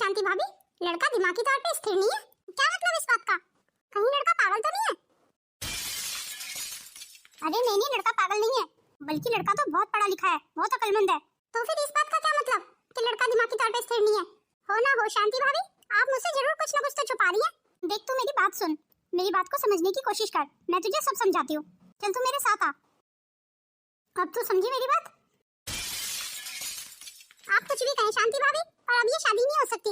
शांति भाभी, लड़का दिमागी तौर पे स्थिर नहीं है। क्या मतलब इस बात का? कहीं लड़का पागल तो नहीं है? अरे नहीं, लड़का पागल नहीं है, बल्कि लड़का तो बहुत पढ़ा लिखा है, बहुत अक्लमंद है। तो फिर इस बात का क्या मतलब कि लड़का दिमागी तौर पे स्थिर नहीं है? हो ना हो शांति भाभी, आप मुझसे जरूर कुछ ना कुछ तो छुपा रही है। देख तू मेरी बात सुन, मेरी बात को समझने की कोशिश कर, मैं तुझे सब समझाती हूँ। चल तू मेरे साथ आ। अब तू समझी मेरी बात? आप कुछ भी कहें शांति भाभी, और अब ये शादी नहीं हो सकती।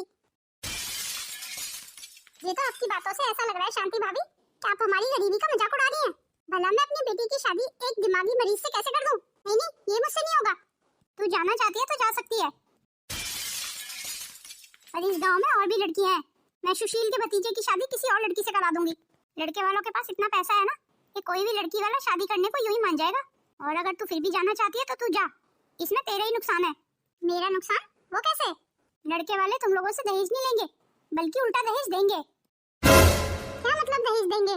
ये तो आपकी बातों से ऐसा लग रहा है शांति भाभी कि आप हमारी गरीबी का मजाक उड़ा रही हैं। भला मैं अपनी बेटी की शादी एक दिमागी मरीज से कैसे कर दूं? नहीं, ये मुझसे नहीं होगा। तू जाना चाहती है तो जा सकती है, पर इस गांव में और भी लड़कियां हैं। मैं सुशील के भतीजे की शादी किसी और लड़की से करा दूंगी। लड़के वालों के पास इतना पैसा है ना कि कोई भी लड़की वाला शादी करने को यूं ही मान जाएगा। और अगर तू फिर भी जाना चाहती है तो तू जा, इसमें तेरा ही नुकसान है। मेरा नुकसान? वो कैसे? लड़के वाले तुम लोगों से दहेज नहीं लेंगे, बल्कि उल्टा दहेज देंगे। क्या मतलब दहेज देंगे?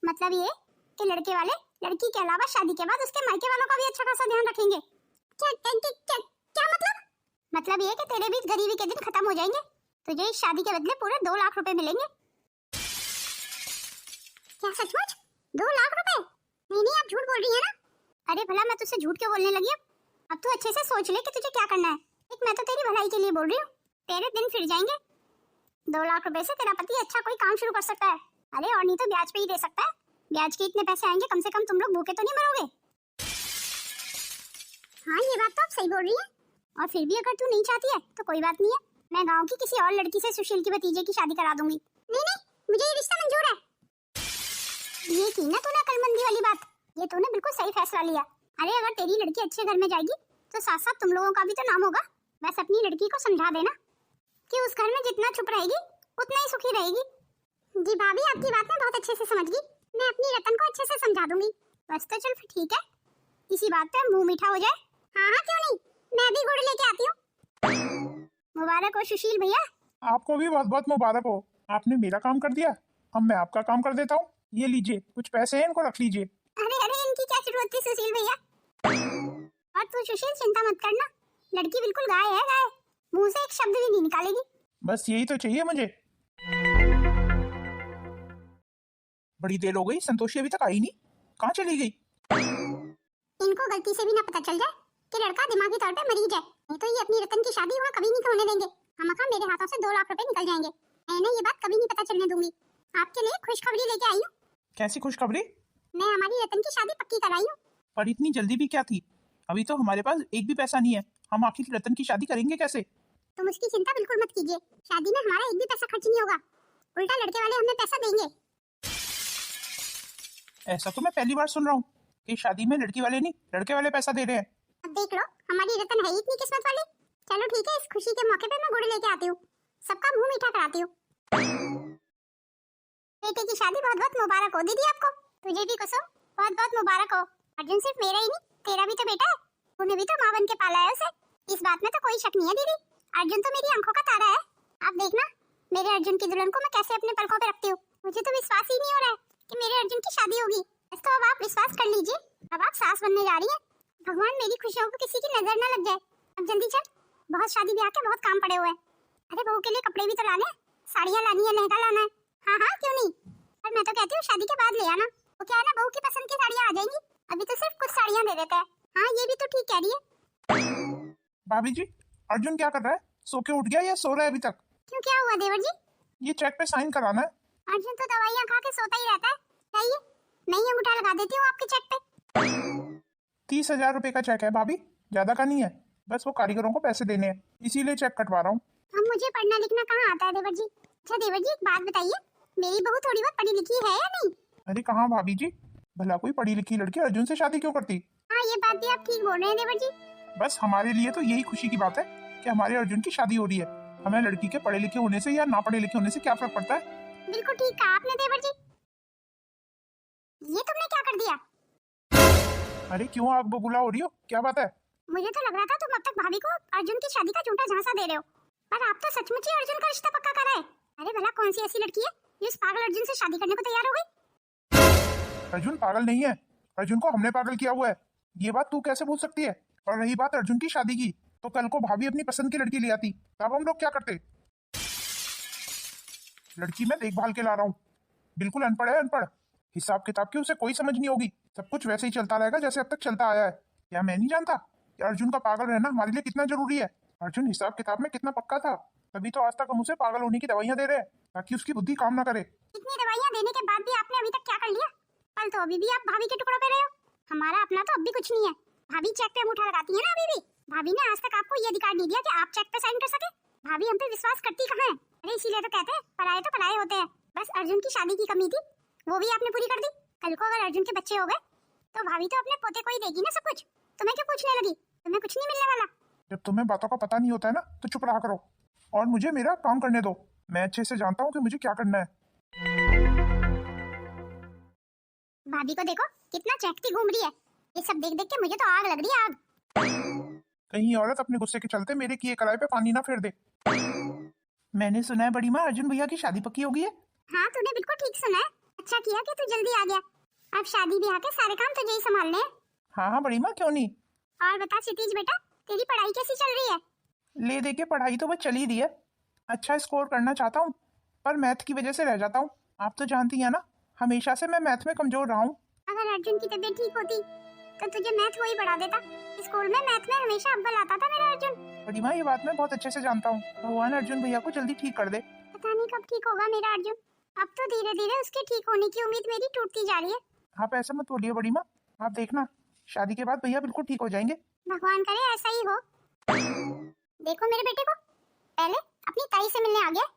मतलब ये कि लड़के वाले लड़की के अलावा शादी के बाद उसके मायके वालों का भी अच्छा खासा ध्यान रखेंगे। क्या मतलब? मतलब ये कि तेरे भी गरीबी के दिन खत्म हो जाएंगे। तुझे इस शादी के बदले पूरे 2 लाख रुपए मिलेंगे। क्या सचमुच? 2 लाख रुपए? नहीं, आप झूठ बोल रही है ना? अरे भला मैं तुझसे झूठ क्यों बोलने लगी? अब तू अच्छे से सोच ले कि तुझे क्या करना है। एक मैं तो तेरी भलाई के लिए बोल रही हूँ, तेरे दिन फिर जाएंगे। 2 लाख रुपए से तेरा पति अच्छा कोई काम शुरू कर सकता है। अरे और नहीं तो ब्याज पे ही दे सकता है। ब्याज के इतने पैसे आएंगे, कम से कम तुम लोग भूखे तो नहीं मरोगे। हाँ, ये बात तो आप सही बोल रही है। और फिर भी अगर तू नहीं चाहती है तो कोई बात नहीं है, मैं गांव की किसी और लड़की से सुशील की भतीजे की शादी करा दूंगी। नहीं, मुझे ये रिश्ता मंजूर है। ये की ना तूने अक्लमंदी वाली बात, ये तूने बिल्कुल सही फैसला लिया। अरे अगर तेरी लड़की अच्छे घर में जाएगी तो साथ साथ तुम लोगों का भी तो नाम होगा। बस अपनी लड़की को समझा देना कि उस घर में जितना चुप रहेगी उतना ही सुखी रहेगी। जी भाभी, आपकी बात मैं बहुत अच्छे से समझ गई। मैं अपनी रतन को अच्छे से समझा दूंगी। बस तो चल फिर ठीक है, इसी बात पे मुंह मीठा हो जाए। हाँ, क्यों नहीं, मैं भी गुड़ लेके आती हूँ। मुबारक हो सुशील भैया। आपको भी बहुत बहुत मुबारक हो। आपने मेरा काम कर दिया, अब मैं आपका काम कर देता हूँ। ये लीजिए कुछ पैसे हैं, इनको रख लीजिए। अरे इनकी क्या जरूरत थी सुशील भैया? और तू सुशील चिंता मत करना, लड़की बिल्कुल गाय है, गाय, मुंह से एक शब्द भी नहीं निकालेगी। बस यही तो चाहिए मुझे। बड़ी देर हो गई, संतोषी अभी तक आई नहीं, कहाँ चली गई? इनको गलती से भी ना पता चल जाए कि लड़का दिमागी तौर पे मरीज है, नहीं तो ये अपनी रतन की शादी वहाँ कभी नहीं होने देंगे। हमका मेरे हाथों से 2 लाख रुपए निकल जाएंगे। मैंने ये बात कभी नहीं पता चलने दूंगी। आपके लिए खुशखबरी लेके आई हूँ। कैसी खुशखबरी? मैं हमारी रतन की शादी पक्की कराई हूँ। पर इतनी जल्दी भी क्या थी? अभी तो हमारे पास एक भी पैसा नहीं है, हम आखिर रतन की शादी करेंगे कैसे? तुम उसकी चिंता बिल्कुल मत कीजिए, शादी में हमारा एक भी पैसा खर्च नहीं होगा, उल्टा लड़के वाले हमें पैसा देंगे। ऐसा तो मैं पहली बार सुन रहा हूँ कि शादी में लड़की वाले नहीं लड़के वाले पैसा दे रहे हैं। अब देख लो, हमारी रतन है इतनी किस्मत वाली। चलो ठीक है, इस खुशी के मौके पे मैं गुड़ लेके आती हूँ, सबका मुंह मीठा कराती हूँ। बेटे की शादी बहुत बहुत मुबारक हो दीदी आपको। तुझे भी कुसुम बहुत बहुत मुबारक हो। अर्जुन सिर्फ मेरा ही नहीं, तेरा भी तो बेटा है, तूने भी तो माँ बन के पाला है उसे। इस बात में तो कोई शक नहीं है दीदी, अर्जुन तो मेरी आंखों का तारा है। आप देखना मेरे अर्जुन की दुल्हन को मैं कैसे अपने पलकों पे रखती हूँ। मुझे तो विश्वास ही नहीं हो रहा है कि मेरे अर्जुन की शादी होगी। बस तो अब आप विश्वास कर लीजिए, अब आप सास बनने जा रही हैं। भगवान मेरी खुशियों को किसी की नजर न लग जाए। अब जल्दी चल, बहुत शादी ब्याह के बहुत काम पड़े हुए हैं। अरे बहू के लिए कपड़े भी तो लाने, साड़ियाँ लानी है, लहंगा लाना है। हाँ क्यों नहीं, पर मैं तो कहती हूँ शादी के बाद ले आना। वो क्या है ना, बहू की पसंद की साड़ियाँ आ जाएंगी, अभी तो सिर्फ कुछ साड़ियाँ दे देते हैं। हाँ ये भी तो ठीक कह रही है। भाभी जी, अर्जुन क्या कर रहा है? सो के उठ गया या सो रहा है अभी तक? क्यों, क्या हुआ देवर जी? ये चेक पे साइन कराना है। अर्जुन तो दवाइयाँ खा के सोता ही रहता है, चाहिए नहीं अंगूठा लगा देती हूँ आपके चेक पे। 30,000 रुपए का चेक है भाभी, ज्यादा का नहीं है, बस वो कारीगरों को पैसे देने हैं, इसीलिए चेक कटवा रहा हूँ। अब मुझे पढ़ना लिखना कहाँ आता है देवर जी? अच्छा देवर जी, एक बात बताइए, मेरी बहू थोड़ी बहुत पढ़ी लिखी है या नहीं? अरे कहाँ भाभी जी, भला कोई पढ़ी लिखी लड़की अर्जुन से शादी क्यों करती? हाँ ये बात भी आप ठीक बोल रहे हैं देवर जी। बस हमारे लिए तो यही खुशी की बात है कि हमारे अर्जुन की शादी हो रही है। हमें लड़की के पढ़े लिखे होने से या ना पढ़े लिखे होने से क्या फर्क पड़ता है? बिल्कुल ठीक कहा आपने देवर जी। ये तुमने क्या कर दिया? अरे क्यों आग बबूला हो रही हो, क्या बात है? मुझे तो लग रहा था तुम अब तक भाभी को अर्जुन की शादी का झूठा झांसा दे रहे हो, पर आप तो सचमुच ही अर्जुन का रिश्ता पक्का करा है। अरे भला कौन सी ऐसी लड़की है जो इस पागल अर्जुन से शादी करने को तैयार हो गई? अर्जुन पागल नहीं है, अर्जुन को हमने पागल किया हुआ है। ये बात तू कैसे बोल सकती है? और रही बात अर्जुन की शादी की, तो कल को भाभी अपनी पसंद की लड़की ले आती, तब हम लोग क्या करते? लड़की मैं देखभाल के ला रहा हूँ, बिल्कुल अनपढ़ है, अनपढ़। हिसाब किताब की उसे कोई समझ नहीं होगी, सब कुछ वैसे ही चलता रहेगा जैसे अब तक चलता आया है। क्या मैं नहीं जानता कि अर्जुन का पागल रहना हमारे लिए कितना जरूरी है? अर्जुन हिसाब किताब में कितना पक्का था, तभी तो आज तक हम उसे पागल होने की दवाइयां दे रहे हैं ताकि उसकी बुद्धि काम ना करे। इतनी दवाइयां देने के बाद भी आपने अभी तक क्या कर लिया? कल तो अभी भी आप भाभी के टुकड़ों पे रहे हो। हमारा अपना तो अब भी कुछ नहीं है। भाभी चेक पे अंगूठा लगाती है ना अभी भी। भाभी ने आज तक आपको ये अधिकार नहीं दिया कि आप चेक पे साइन कर सके। भाभी हम पे विश्वास करती कहाँ है? अरे इसीलिए तो कहते हैं पराये तो पराये होते हैं। बस अर्जुन की शादी की कमी थी, वो भी आपने पूरी कर दी। कल को अगर अर्जुन के बच्चे हो गए तो भाभी तो अपने पोते को ही देगी ना सब कुछ। तुम्हें क्यों पूछने लगी? तुम्हें कुछ नहीं मिलने वाला। जब तुम्हें बातों का पता नहीं होता है ना तो चुप रहा करो और मुझे मेरा काम करने दो। मैं अच्छे से जानता हूँ कि मुझे क्या करना है। भाभी को देखो कितना चहकती घूम रही है। ये सब देख देख के मुझे तो आग लग रही है, आग। कहीं औरत अपने गुस्से के चलते मेरे किए कराए पे पानी ना फेर दे। मैंने सुना है बड़ी माँ अर्जुन भैया की शादी पक्की हो गई है। हाँ तूने बिल्कुल ठीक सुना है। अच्छा किया कि तू जल्दी आ गया। अब शादी ब्याह के सारे काम तुझे ही संभालने हैं। हाँ हाँ बड़ी माँ, क्यों नहीं। और बता क्षितिज बेटा, तेरी पढ़ाई कैसी चल रही है? ले दे के पढ़ाई तो बस चल ही रही है। अच्छा स्कोर करना चाहता हूँ पर मैथ की वजह से रह जाता हूँ। आप तो जानती हैं ना, हमेशा से मैं मैथ में कमजोर रहा हूँ। अगर अर्जुन की तबीयत ठीक होती तो तुझे मैथ वही बढ़ा देता। स्कूल में मैथ में हमेशा अव्वल आता था मेरा अर्जुन। बड़ी माँ ये बात मैं बहुत अच्छे से जानता हूँ। भगवान अर्जुन भैया को जल्दी ठीक कर दे। पता नहीं कब ठीक होगा मेरा अर्जुन। अब तो धीरे धीरे उसके ठीक होने की उम्मीद मेरी टूटती जा रही है। आप ऐसा मत बोलिए बड़ी माँ, आप देखना शादी के बाद भैया बिल्कुल ठीक हो जाएंगे। भगवान करे ऐसा ही हो। देखो मेरे बेटे को पहले अपनी ताई से मिलने आ गया,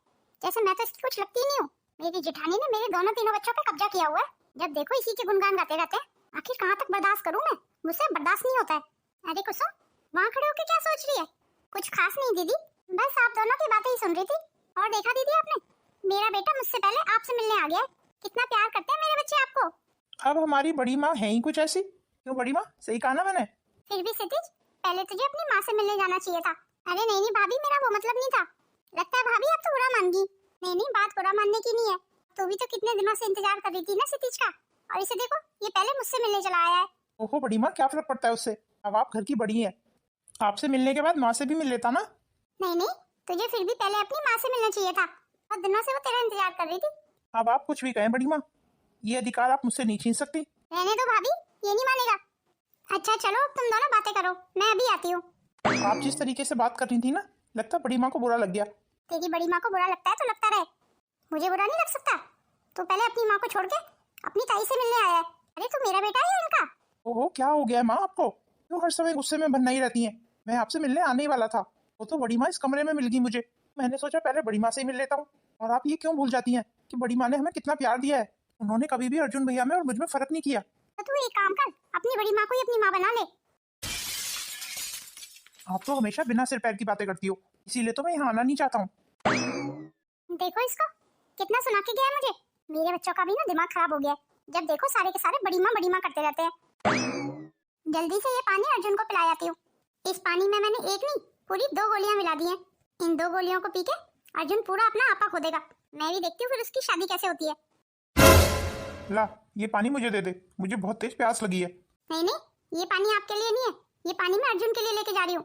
जैसे मैं तो इसकी कुछ लगती नहीं हूँ। मेरी जेठानी ने मेरे दोनों तीनों बच्चों पे कब्जा किया हुआ है। जब देखो इसी के गुणगान गाते रहते हैं। आखिर कहाँ तक बर्दाश्त करूँ मैं? मुझसे बर्दाश्त नहीं होता है। अरे कुसुम, वहाँ खड़े होकर क्या सोच रही है? कुछ खास नहीं दीदी, बस आप दोनों की बातें ही सुन रही थी। और देखा दीदी आपने, मेरा बेटा मुझसे पहले आपसे मिलने आ गया है। कितना प्यार करते हैं मेरे बच्चे आपको। अब हमारी बड़ी माँ है ही कुछ ऐसी। क्यों बड़ी माँ, सही कहा ना मैंने? फिर भी क्षितिज, पहले तुझे अपनी माँ से मिलने जाना चाहिए था। अरे नहीं नहीं भाभी, मेरा वो मतलब नहीं था। लगता है भाभी आप तो बुरा मान गई। नहीं नहीं, बात बुरा मानने की नहीं है। तू भी तो कितने दिनों से इंतजार कर रही थी ना क्षितिज का। और इसे देखो, ये पहले मुझसे मिलने चला आया है। ओहो बड़ी माँ, क्या फर्क पड़ता है उससे? अब आप घर की बड़ी हैं, आपसे मिलने के बाद माँ से भी मिल लेता ना। नहीं नहीं, तुझे फिर भी पहले अपनी माँ से मिलना चाहिए था। बहुत दिनों से वो तेरा इंतजार कर रही थी। अब आप कुछ भी कहें बड़ी माँ, ये अधिकार आप मुझसे नहीं छीन सकती। रहने दो भाभी, ये नहीं मानेगा। अच्छा चलो तुम दोनों बातें करो, मैं अभी आती हूँ। आप जिस तरीके से बात कर रही थी ना, लगता बड़ी माँ को बुरा लग गया। तेरी बड़ी माँ को बुरा लगता है तो लगता रहे, मुझे बुरा नहीं लग सकता। तो पहले अपनी माँ को छोड़ के अपनी ताई से मिलने आया है। अरे तू मेरा बेटा है इनका। ओहो, क्या हो गया है माँ आपको? क्यों हर समय गुस्से में बनना ही रहती हैं? मैं आपसे मिलने आने ही वाला था, वो तो बड़ी माँ इस कमरे में मिल गई मुझे। मैंने सोचा पहले बड़ी माँ से ही मिल लेता हूँ। और आप ये क्यों भूल जाती हैं कि बड़ी माँ ने हमें कितना प्यार दिया है? उन्होंने कभी भी अर्जुन भैया में और मुझ में फर्क नहीं किया। तो तू एक काम कर, अपनी बड़ी माँ को ही अपनी माँ बना ले। आप तो हमेशा बिना सिर पैर की बातें करती हो, इसीलिए तो मैं यहाँ आना नहीं चाहता हूँ। देखो इसको, कितना सुना के गया है मुझे। मेरे बच्चों का भी ना दिमाग खराब हो गया है। जब देखो सारे के सारे बड़ी माँ करते रहते हैं। जल्दी से ये पानी अर्जुन को पिला जाती हूँ। इस पानी में मैंने एक नहीं पूरी 2 गोलियां मिला दी हैं। इन 2 गोलियों को पी के अर्जुन पूरा अपना आपा खो देगा। मैं भी देखती हूँ फिर उसकी शादी कैसे होती है। ला, ये पानी मुझे दे दे, मुझे बहुत तेज प्यास लगी है। नहीं नहीं, ये पानी आपके लिए नहीं है, ये पानी मैं अर्जुन के लिए लेके जा रही हूँ।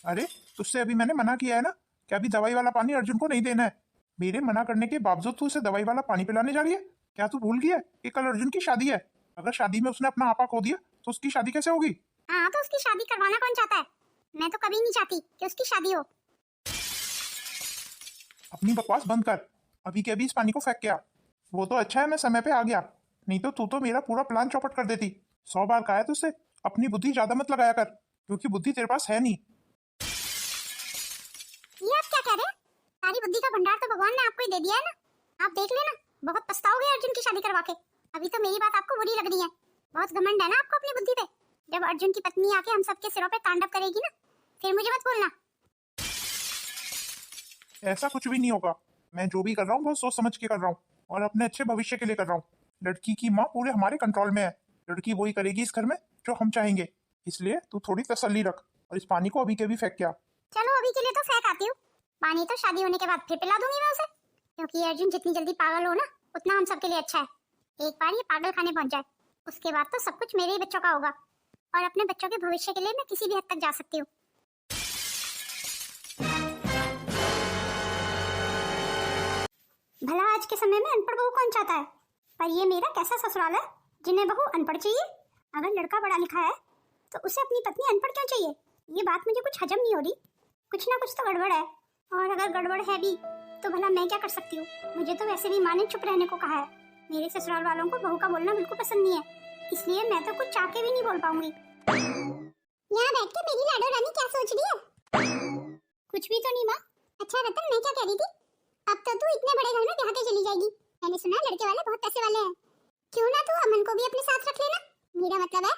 अरे तुझसे अभी मैंने मना किया है ना कि अभी दवाई वाला पानी अर्जुन को नहीं देना है। मेरे मना करने के बावजूद तू उसे दवाई वाला पानी पिलाने जा रही है? क्या तू भूल गया कि कल अर्जुन की शादी है? अगर शादी में उसने अपना आपा खो दिया तो उसकी शादी कैसे होगी? हाँ तो उसकी शादी करवाना कौन चाहता है? मैं तो कभी नहीं चाहती कि उसकी शादी हो। अपनी बकवास बंद कर, अभी के अभी इस पानी को फेंक के आ। वो तो अच्छा है मैं समय पे आ गया, नहीं तो तू तो मेरा पूरा प्लान चौपट कर देती। 100 बार कहा है तुझसे अपनी बुद्धि ज्यादा मत लगाया कर, क्योंकि बुद्धि तेरे पास है नहीं। ये आप क्या कह रहे हैं? सारी बुद्धि का भंडार तो भगवान ने आपको ही दे दिया है ना। आप देख लेना, बहुत पछताओगे अर्जुन की शादी करवा के। अभी तो मेरी बात आपको बुरी लग रही है। बहुत घमंड है ना आपको अपनी बुद्धि पे। जब अर्जुन की पत्नी आके हम सबके सिरों पे तांडव करेगी ना, फिर मुझे मत बोलना। ऐसा कुछ भी नहीं होगा। मैं जो भी कर रहा हूँ बहुत सोच समझ के कर रहा हूँ और अपने अच्छे भविष्य के लिए कर रहा हूँ। लड़की की माँ पूरे हमारे कंट्रोल में है। लड़की वही करेगी इस घर में जो हम चाहेंगे, इसलिए तू थोड़ी तसल्ली रख और इस पानी को अभी के अभी फेंक के आ। चलो अभी के लिए तो फेंक आती हूँ। पानी तो शादी होने के बाद फिर पिला दूंगी मैं उसे, क्योंकि अर्जुन जितनी जल्दी पागल हो ना उतना हम सबके लिए अच्छा है। एक बार ये पागल खाने पहुंच जाए, उसके बाद तो सब कुछ मेरे ही बच्चों का होगा और अपने बच्चों के भविष्य के लिए मैं किसी भी हद तक जा सकती हूँ। आज के समय में अनपढ़ बहू कौन चाहता है? पर ये मेरा कैसा ससुराल है जिन्हें बहू अनपढ़ चाहिए? अगर लड़का पढ़ा लिखा है तो उसे अपनी पत्नी अनपढ़ क्यों चाहिए? ये बात मुझे कुछ हजम नहीं हो रही। कुछ ना कुछ तो गड़बड़ है, और अगर गड़बड़ है भी तो भला मैं क्या कर सकती हूँ? मुझे तो वैसे भी माँ ने चुप रहने को कहा है। मेरे ससुराल वालों को बहू का बोलना बिल्कुल पसंद नहीं है, इसलिए मैं तो कुछ चाह के भी नहीं बोल पाऊंगी। यहाँ बैठ के मेरी लाडो रानी क्या सोच रही है? कुछ भी तो नहीं माँ। अच्छा रतन, मैं क्या कह रही थी, अब तो तू इतने बड़े घर में ब्याह के चली जाएगी। मैंने सुना लड़के वाले बहुत पैसे वाले हैं, क्यों ना तू अमन को भी अपने साथ रख लेना। मेरा मतलब है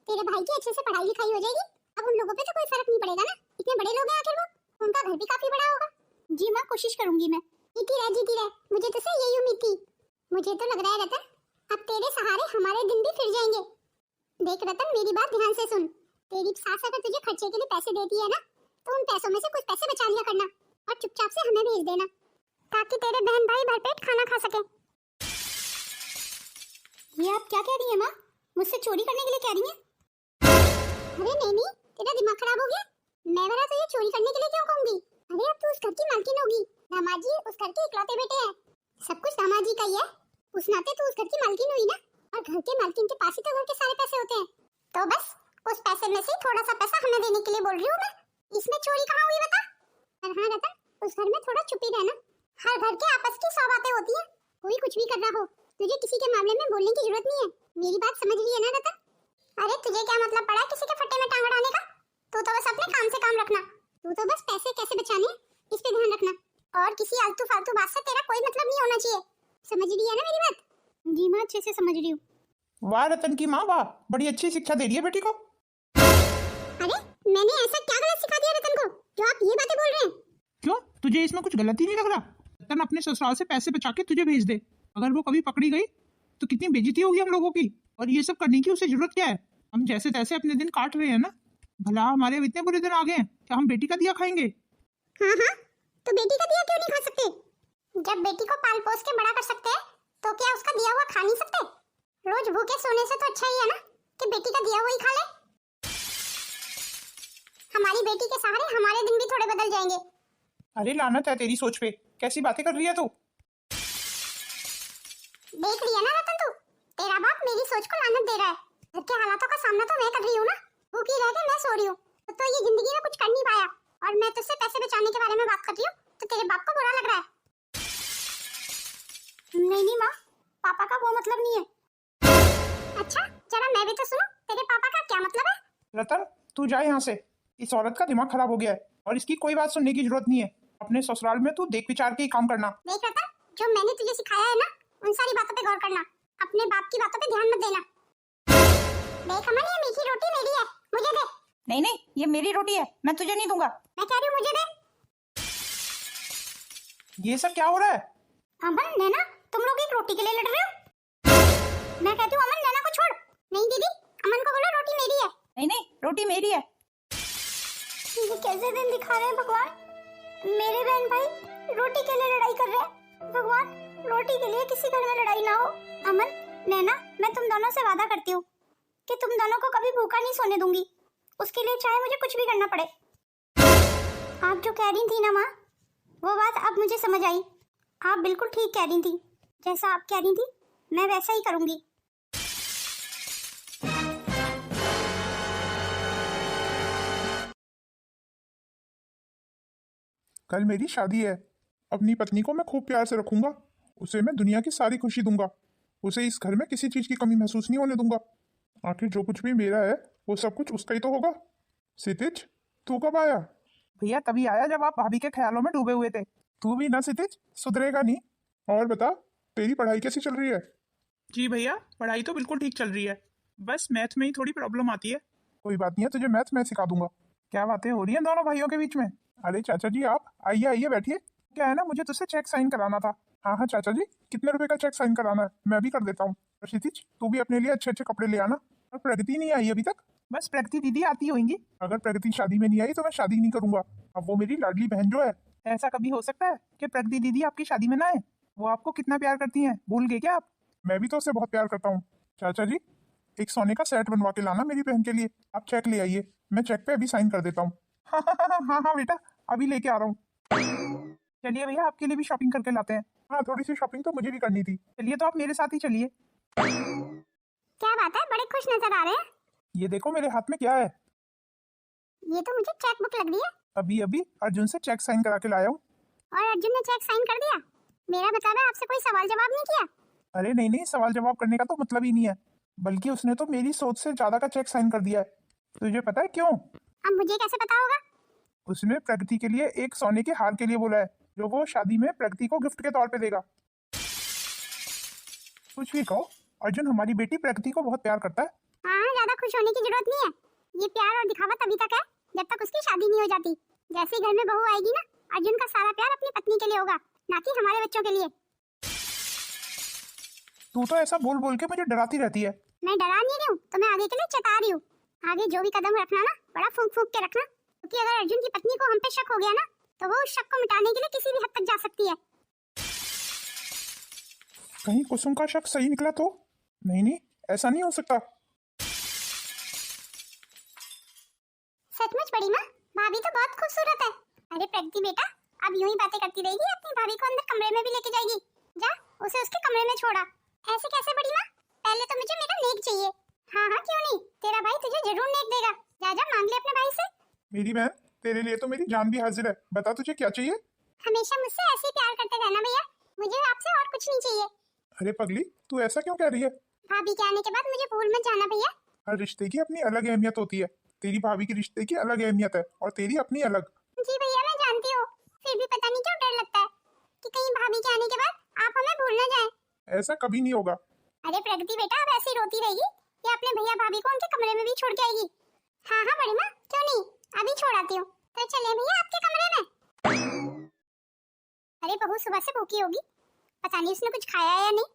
तेरे भाई की अच्छे से पढ़ाई लिखाई हो जाएगी। अब उन लोगों पे तो कोई फर्क नहीं पड़ेगा ना, इतने बड़े लोग हैं आखिर वो, उनका घर भी काफी बड़ा होगा। जी माँ, कोशिश करूंगी मैं। जीती रह, मुझे तुझसे यही उम्मीद थी। मुझे तो लग रहा है रतन, अब तेरे सहारे हमारे दिन भी फिर जाएंगे। देख रतन, मेरी बात ध्यान से सुन। तेरी सास अगर तुझे खर्चे के लिए पैसे देती है ना, तो उन पैसों में से कुछ पैसे बचा लिया करना और चुपचाप से हमें भेज देना, ताकि तेरे बहन भाई भरपेट खाना खा सके। ये आप क्या कह रही हैं माँ? मुझसे चोरी करने के लिए कह रही हैं? अरे नहीं, तेरा दिमाग खराब हो गया? मैं भला तुझे चोरी करने के लिए क्यों कहूंगी? अरे अब तू उस घर की मालकिन होगी। दामाद जी उस घर के इकलौते बेटे हैं, सब कुछ दामाद जी का ही है। उस नाते तू उस घर की मालकिन हुई ना, और घर के मालकिन के पास ही तो घर के सारे पैसे होते हैं। तो बस उस पैसे में से थोड़ा सा पैसा हमें देने के लिए बोल रही हूँ मैं। इसमें चोरी कहाँ हुई बता? और हाँ रतन, उस घर में थोड़ा चुप ही रहना। हर घर के आपस की 100 बातें होती है, कोई कुछ भी कर रहा हो, तुझे किसी के मामले में बोलने की जरूरत नहीं है। मेरी बात समझ रही है ना रतन? अरे तुझे क्या मतलब पड़ा किसी के फट्टे में टांग अड़ाने का? तू तो बस अपने काम से काम रखना। तू तो बस पैसे कैसे बचाने इस पे ध्यान रखना, और किसी आलतू फालतू बात से तेरा कोई मतलब नहीं होना चाहिए। समझ रही है ना मेरी बात? जी माँ, अच्छे से समझ रही हूँ। वाह रतन की माँ वाह, बड़ी अच्छी शिक्षा दे रही है बेटी को। अरे मैंने ऐसा क्या गलत सिखा दिया रतन को जो आप ये बातें बोल रहे हैं? क्यों, तुझे इसमें कुछ गलती नहीं लग रहा? रतन अपने ससुराल से पैसे बचा के तुझे भेज दे, अगर वो कभी पकड़ी गई तो कितनी बेइज्जती होगी हम लोगों की। और ये सब करने की उसे जरूरत क्या है? हम जैसे तैसे अपने दिन काट रहे हैं ना। भला हमारे अब इतने बुरे दिन आ गए हैं कि हम बेटी का दिया खाएंगे? हाँ, तो बेटी का दिया क्यों नहीं खा सकते? जब बेटी को पाल पोस के बड़ा कर सकते हैं, तो क्या उसका दिया हुआ खा नहीं सकते? रोज भूखे सोने से तो अच्छा ही है ना कि बेटी का दिया हुआ ही खा ले। हमारी बेटी के सहारे हमारे दिन भी थोड़े बदल जाएंगे। अरे लानत है तेरी सोच पे, कैसी बातें कर रही है तू? देख लिया ना रतन तू, तेरा बाप मेरी सोच को लानत दे रहा है। घर के हालातों का सामना तो मैं कर रही हूँ ना, भूखी रह के मैं सो रही हूँ, तो ये जिंदगी में कुछ कर नहीं पाया, और मैं तुझसे पैसे बचाने के बारे में बात कर रही हूँ तो तेरे बाप को बुरा लग रहा है। नहीं माँ, पापा का वो मतलब नहीं है। अच्छा जरा मैं भी तो सुनो, तेरे पापा का क्या मतलब है? रतन तू जा यहाँ से, इस औरत का दिमाग खराब हो गया है और इसकी कोई बात सुनने की जरूरत नहीं है। अपने ससुराल में तू देख विचार के ही काम करना। देख रतन, जो मैंने तुझे सिखाया है ना, उन सारी बातों पे गौर करना, अपने बाप की बातों पे ध्यान मत देना। देख अमन, ये मीठी रोटी मेरी है, मुझे दे। नहीं, ये मेरी रोटी है, मैं तुझे नहीं दूंगा। मैं कह रही हूँ मुझे दे। ये सब क्या हो रहा है? अमन नैना, तुम लोग एक रोटी के लिए लड़ रहे हो? मैं कहती हूँ अमन नैना को छोड़। नहीं दीदी, अमन को बोलो रोटी मेरी है। नहीं, रोटी मेरी है। ये कैसे दिन दिखा रहे हैं भगवान? मेरे बहन भाई रोटी के लिए लड़ाई कर रहे हैं। भगवान, रोटी के लिए किसी घर में लड़ाई ना हो। अमन नैना, मैं तुम दोनों से वादा करती हूँ कि तुम दोनों को कभी भूखा नहीं सोने दूंगी, उसके लिए चाहे मुझे कुछ भी करना पड़े। आप जो कह रही थी ना माँ, वो बात अब मुझे समझ आई। आप बिल्कुल ठीक कह रही थी, जैसा आप कह रही थी मैं वैसा ही करूंगी। कल मेरी शादी है, अपनी पत्नी को मैं खूब प्यार से रखूंगा, उसे मैं दुनिया की सारी खुशी दूंगा, उसे इस घर में किसी चीज की कमी महसूस नहीं होने दूंगा। आखिर जो कुछ भी मेरा है वो सब कुछ उसका ही तो होगा। क्षितिज, तू कब आया? भैया तभी आया जब आप भाभी के ख्यालों में डूबे हुए थे। तू भी ना क्षितिज, सुधरेगा नहीं। और बता, तेरी पढ़ाई कैसी चल रही है? जी भैया, पढ़ाई तो बिल्कुल ठीक चल रही है, बस मैथ में ही थोड़ी प्रॉब्लम आती है। कोई बात नहीं है, तुझे मैथ मैं सिखा दूंगा। क्या बातें हो रही हैं दोनों भाइयों के बीच में? अरे चाचा जी आप आइए आइए बैठिए। क्या है ना, मुझे तुझसे चेक साइन कराना था। हाँ चाचा जी, कितने रुपए का चेक साइन कराना है? मैं भी कर देता हूँ। क्षितिज, तू भी अपने लिए अच्छे अच्छे कपड़े ले आना। और प्रगति नहीं आई अभी तक? बस प्रगति दीदी आती होंगी। अगर प्रगति शादी में नहीं आई तो मैं शादी नहीं करूंगा। अब वो मेरी लाडली बहन जो है। ऐसा कभी हो सकता है कि प्रगति दीदी आपकी शादी में ना आए? वो आपको कितना प्यार करती हैं, भूल गए क्या आप? मैं भी तो उसे बहुत प्यार करता हूँ। चाचा जी, एक सोने का सेट बनवा के लाना मेरी बहन के लिए। आप चेक ले आइए, मैं चेक पे अभी साइन कर देता हूँ। हाँ बेटा, अभी लेके आ रहा हूँ। चलिए भैया, आपके लिए भी शॉपिंग करके लाते हैं। हाँ, थोड़ी सी शॉपिंग तो मुझे भी करनी थी। चलिए तो आप मेरे साथ ही चलिए। क्या बात है, बड़े खुश नजर आ रहे हैं। ये देखो मेरे हाथ में क्या है। ये तो मुझे चेक बुक लग रही है। अभी अभी अर्जुन से चेक साइन करा के लाया हूँ। और अर्जुन ने चेक साइन कर दिया? मेरा मतलब है आपसे कोई सवाल जवाब नहीं किया? अरे नहीं नहीं, सवाल जवाब करने का तो मतलब ही नहीं है, बल्कि उसने तो मेरी सोच से ज्यादा का चेक साइन कर दिया है। तुझे पता है क्यों? अब मुझे कैसे पता होगा? उसने प्रगति के लिए एक सोने के हार के लिए बोला है, जो वो शादी में प्रगति को गिफ्ट के तौर पे देगा। कुछ भी कहो, अर्जुन हमारी बेटी प्रगति को बहुत प्यार करता है। हाँ, ज्यादा खुश होने की जरूरत नहीं है। ये प्यार और दिखावा तभी तक है जब तक उसकी शादी नहीं हो जाती। जैसे ही घर में बहू आएगी ना, अर्जुन का सारा प्यार अपनी पत्नी के लिए होगा, ना कि हमारे बच्चों के लिए। तू तो ऐसा बोल बोल के मुझे डराती रहती है। मैं डरा नहीं रही हूँ, तो मैं आगे के लिए चेता रही हूँ। आगे जो भी कदम रखना ना, बड़ा फूंक फूंक के रखना, क्योंकि अगर अर्जुन की पत्नी को हम पे शक हो गया ना, तो वो उस शक को मिटाने के लिए किसी भी हद तक जा सकती है। कहीं कुसुम का शक सही निकला तो? नहीं नहीं, ऐसा नहीं हो सकता। सचमुच बड़ी माँ, भाभी तो बहुत खूबसूरत है। अरे प्रगति बेटा, अब यूं ही बातें करती रहेगी, अपनी भाभी को अंदर कमरे में भी लेके जाएगी। जा, उसे उसके कमरे में छोड़ा। ऐसे कैसे बड़ी माँ? पहले तो मुझे मेरा नेक चाहिए। हाँ हाँ, क्यों नहीं, तेरा भाई तुझे जरूर नेक देगा। जा जा, मांग ले अपने भाई से। मेरी बहन, तेरे लिए तो मेरी जान भी हाजिर है। बता तुझे क्या चाहिए? हमेशा मुझसे ऐसे ही प्यार करते रहना भैया, मुझे आपसे और कुछ नहीं चाहिए। अरे पगली, तू ऐसा क्यों कह रही है? भाभी के आने के बाद मुझे भूल मत जाना भैया। हर रिश्ते की अपनी अलग अहमियत होती है। तेरी भाभी की रिश्ते की अलग अहमियत है और तेरी अपनी अलग। जी भैया, मैं जानती हूँ, फिर भी पता नहीं क्यों डर लगता है कि कहीं भाभी के आने के बाद आप हमें भूल न जाएं। ऐसा कभी नहीं होगा। अरे प्रगति बेटा, अब ऐसे ही रोती रहेगी या अपने भैया भाभी को उनके कमरे में भी छोड़ के आएगी? हाँ हाँ बड़ी माँ, क्यों नहीं, अभी छोड़ आती हूँ। तो चले भैया आपके कमरे में। अरे बहू सुबह से भूखी होगी, पता नहीं उसने कुछ खाया है या नहीं।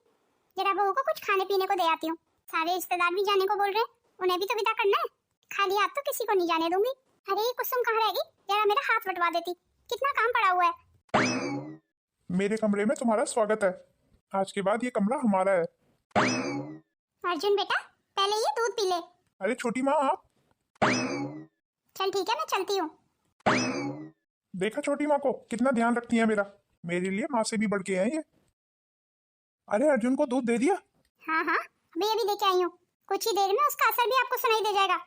जरा बहू को कुछ खाने पीने को दे आती हूँ। सारे रिश्तेदार भी जाने को बोल रहे हैं, उन्हें भी तो विदा करना है। खाली हाथ तो किसी को नहीं जाने दूंगी। अरे ये कुसुम कहाँ रहेगी, जरा मेरा हाथ बटवा देती, कितना काम पड़ा हुआ है। मेरे कमरे में तुम्हारा स्वागत है। आज के बाद ये कमरा हमारा है। अर्जुन बेटा, पहले ये दूध पी ले। अरे छोटी माँ, आप। चल ठीक है, मैं चलती हूँ। देखा छोटी माँ को कितना ध्यान रखती है मेरा। मेरे लिए माँ से भी बढ़ के है ये। अरे अर्जुन को दूध दे दिया? हाँ हाँ, अभी अभी लेके आई हूँ। कुछ ही देर में उसका असर भी आपको सुनाई दे जाएगा।